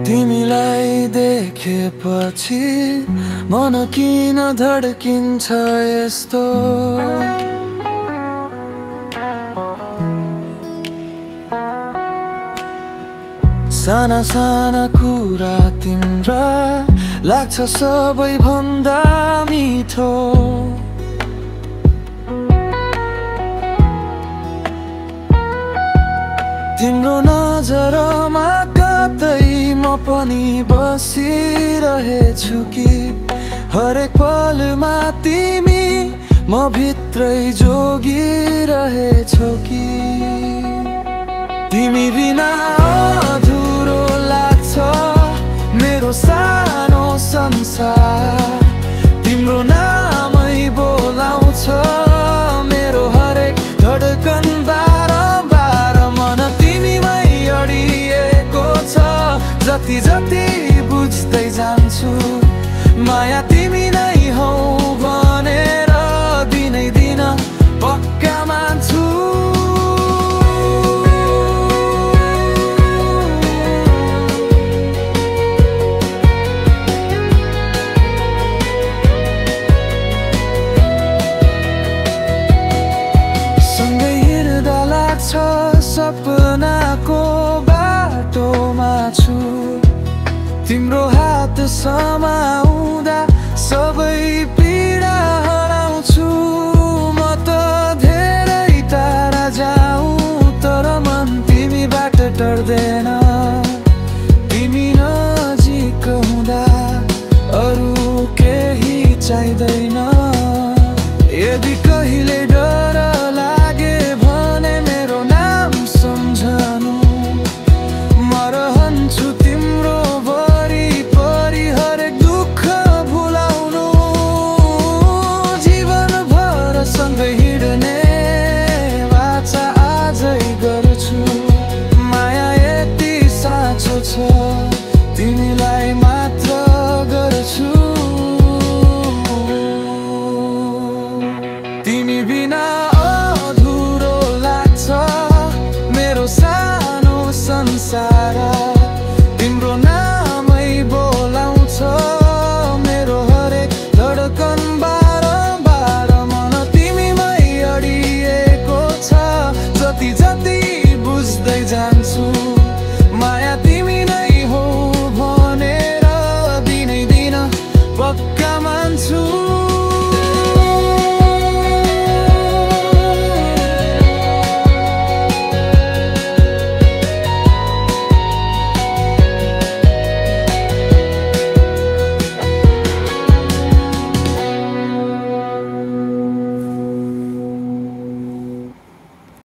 तिमीलाई देखेपछि मन किन धड्किन्छ यस्तो। साना साना कुरा तिम्रा लाग्छ सबैभन्दा मिठो। तिम्रो नजरमा कतै म पनि बसिरहेछु कि हरेक पलमा तिमी म भित्रै जोगिरहेछौ कि। तिमी बिना अधुरो लाग्छ मेरो सानो संसार। तिम्रो नामै बोलाउँछ मेरो हरेक धड्कन बारम्बार। मन तिमीमै अडिएको छ जति जति बुझ्दै जान्छु। माया तिमी नै हौ भनेर दिनै दिन पक्का मान्छु। सपनाको बाटोमा छु तिम्रो हात समाउँदा सबै पीडा हराउँछु। म त धेरै टाढा जाऊँ तर मन तिमीबाट डर्दैन। तिमी नजिक हुँदा अरू केही चाहिँदैन। यदि कहिले डर लागे भने मेरो नाम सम्झनु। म रहन्छु तिम्रो वरिपरि हरेक दुःख भुलाउनु। जीवनभर सँगै हिँड्ने वाचा आजै गर्छु। माया यति साँचो छ तिमीलाई